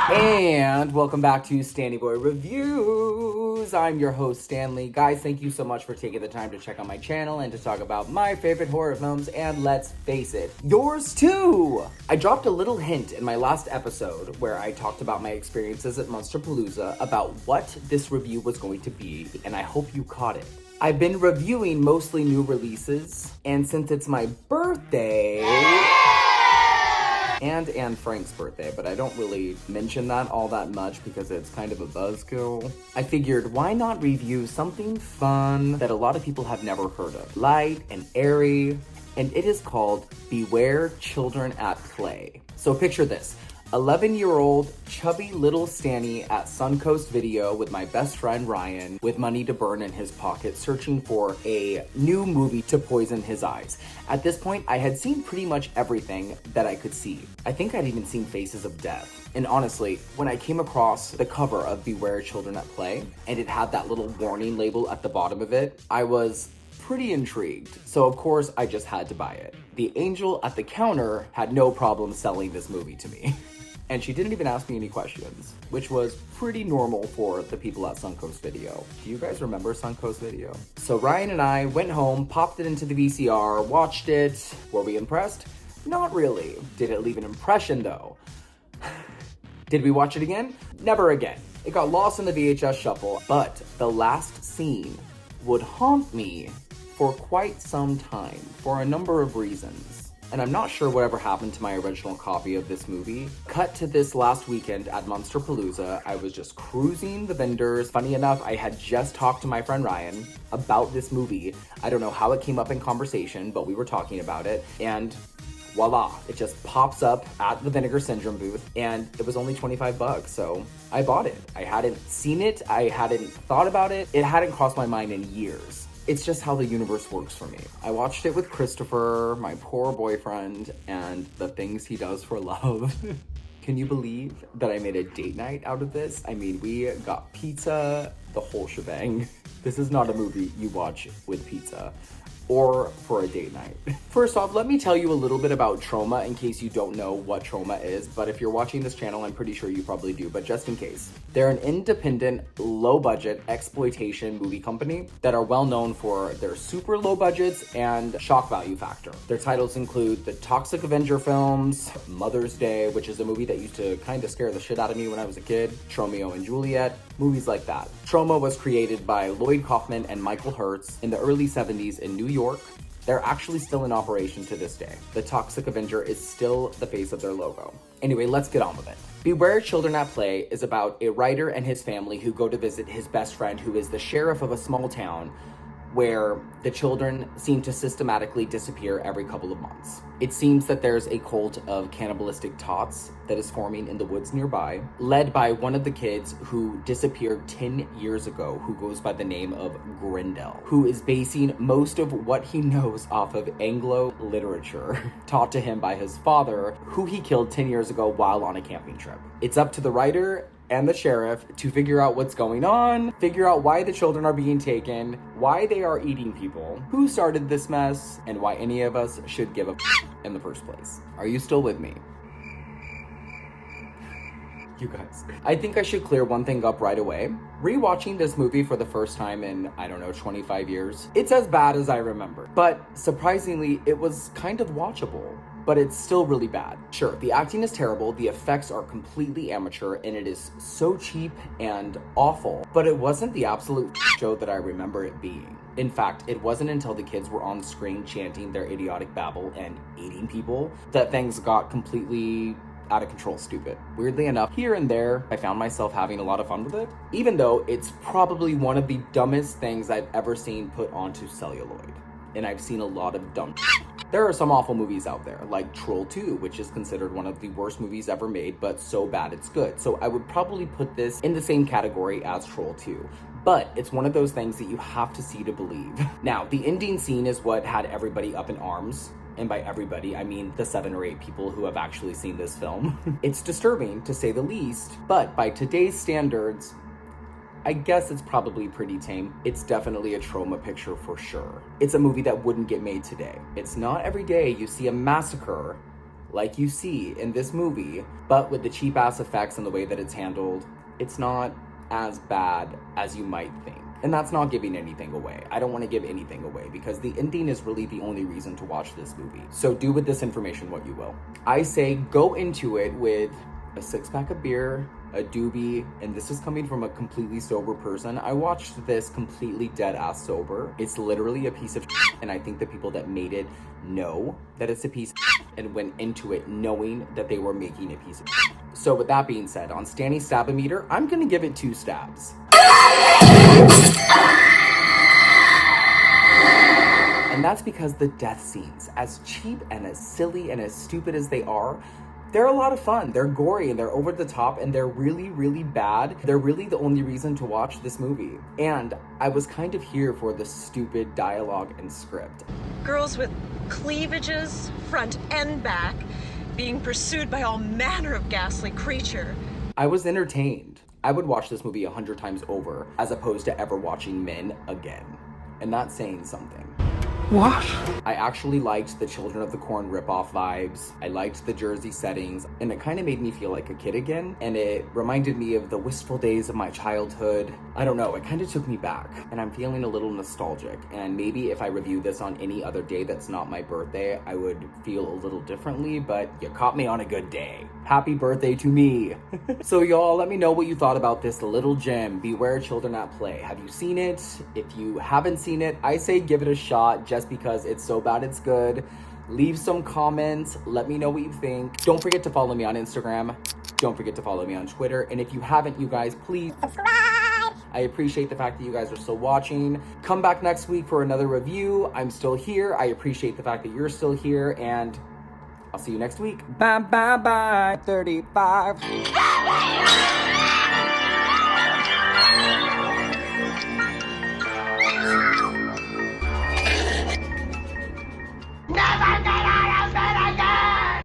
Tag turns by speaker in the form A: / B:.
A: And welcome back to Stanny Boy Reviews. I'm your host, Stanley. Guys, thank you so much for taking the time to check out my channel and to talk about my favorite horror films, and let's face it, yours too! I dropped a little hint in my last episode where I talked about my experiences at Monsterpalooza about what this review was going to be, and I hope you caught it. I've been reviewing mostly new releases, and since it's my birthday... and Anne Frank's birthday, but I don't really mention that all that much because it's kind of a buzzkill. I figured, why not review something fun that a lot of people have never heard of? Light and airy, and it is called Beware Children at Play. So picture this. 11-year-old chubby little Stanny at Suncoast Video with my best friend Ryan with money to burn in his pocket searching for a new movie to poison his eyes. At this point, I had seen pretty much everything that I could see. I think I'd even seen Faces of Death. And honestly, when I came across the cover of Beware Children at Play, and it had that little warning label at the bottom of it, I was pretty intrigued. So of course, I just had to buy it. The angel at the counter had no problem selling this movie to me. And she didn't even ask me any questions, which was pretty normal for the people at Suncoast Video. Do you guys remember Suncoast Video? So Ryan and I went home, popped it into the VCR, watched it. Were we impressed? Not really. Did it leave an impression though? Did we watch it again? Never again. It got lost in the VHS shuffle, but the last scene would haunt me for quite some time for a number of reasons. And I'm not sure whatever happened to my original copy of this movie. Cut to this last weekend at Monsterpalooza, I was just cruising the vendors. Funny enough, I had just talked to my friend Ryan about this movie. I don't know how it came up in conversation, but we were talking about it. And voila, it just pops up at the Vinegar Syndrome booth, and it was only 25 bucks, so I bought it. I hadn't seen it, I hadn't thought about it, it hadn't crossed my mind in years. It's just how the universe works for me. I watched it with Christopher, my poor boyfriend, and the things he does for love. Can you believe that I made a date night out of this? I mean, we got pizza, the whole shebang. This is not a movie you watch with pizza or for a date night. First off, let me tell you a little bit about Troma in case you don't know what Troma is, but if you're watching this channel, I'm pretty sure you probably do, but just in case. They're an independent, low-budget exploitation movie company that are well known for their super low budgets and shock value factor. Their titles include the Toxic Avenger films, Mother's Day, which is a movie that used to kind of scare the shit out of me when I was a kid, Tromeo and Juliet, movies like that. Troma was created by Lloyd Kaufman and Michael Hertz in the early 70s in New York. They're actually still in operation to this day. The Toxic Avenger is still the face of their logo. Anyway, let's get on with it. Beware Children at Play is about a writer and his family who go to visit his best friend who is the sheriff of a small town where the children seem to systematically disappear every couple of months. It seems that there's a cult of cannibalistic tots that is forming in the woods nearby, led by one of the kids who disappeared 10 years ago, who goes by the name of Grindel, who is basing most of what he knows off of Anglo literature taught to him by his father, who he killed 10 years ago while on a camping trip. It's up to the writer and the sheriff to figure out what's going on, figure out why the children are being taken, why they are eating people, who started this mess, and why any of us should give a in the first place. Are you still with me? You guys. I think I should clear one thing up right away. Rewatching this movie for the first time in, 25 years, it's as bad as I remember. But surprisingly, it was kind of watchable. But it's still really bad. Sure, the acting is terrible, the effects are completely amateur, and it is so cheap and awful, but it wasn't the absolute show that I remember it being. In fact, it wasn't until the kids were on screen chanting their idiotic babble and eating people that things got completely out of control stupid. Weirdly enough, here and there, I found myself having a lot of fun with it, even though it's probably one of the dumbest things I've ever seen put onto celluloid. And I've seen a lot of dumb There are some awful movies out there, like Troll 2, which is considered one of the worst movies ever made, but so bad it's good. So I would probably put this in the same category as Troll 2. But it's one of those things that you have to see to believe. Now, the ending scene is what had everybody up in arms. And by everybody, I mean the 7 or 8 people who have actually seen this film. It's disturbing, to say the least, but by today's standards, I guess it's probably pretty tame. It's definitely a trauma picture for sure. It's a movie that wouldn't get made today. It's not every day you see a massacre like you see in this movie, but with the cheap ass effects and the way that it's handled, it's not as bad as you might think. And that's not giving anything away. I don't want to give anything away because the ending is really the only reason to watch this movie. So do with this information what you will. I say go into it with a 6-pack of beer, a doobie, and this is coming from a completely sober person. I watched this completely dead ass sober. It's literally a piece of shit, and I think the people that made it know that it's a piece of shit and went into it knowing that they were making a piece of shit. So with that being said, on Stanny Stab-O-Meter, I'm gonna give it 2 stabs. And that's because the death scenes, as cheap and as silly and as stupid as they are, they're a lot of fun. They're gory and they're over the top and they're really, really bad. They're really the only reason to watch this movie. And I was kind of here for the stupid dialogue and script.
B: Girls with cleavages, front and back, being pursued by all manner of ghastly creature.
A: I was entertained. I would watch this movie 100 times over as opposed to ever watching Men again. And that's saying something.
C: What?
A: I actually liked the Children of the Corn ripoff vibes. I liked the Jersey settings, and it kind of made me feel like a kid again, and it reminded me of the wistful days of my childhood. I don't know, it kind of took me back, and I'm feeling a little nostalgic, and maybe if I review this on any other day that's not my birthday, I would feel a little differently, but you caught me on a good day. Happy birthday to me. So y'all, let me know what you thought about this little gem, Beware Children at Play. Have you seen it? If you haven't seen it, I say give it a shot just because it's so bad it's good. Leave some comments. Let me know what you think. Don't forget to follow me on Instagram. Don't forget to follow me on Twitter. And if you haven't, you guys, please subscribe. I appreciate the fact that you guys are still watching. Come back next week for another review. I'm still here. I appreciate the fact that you're still here, and I'll see you next week. Bye, bye, bye. 35.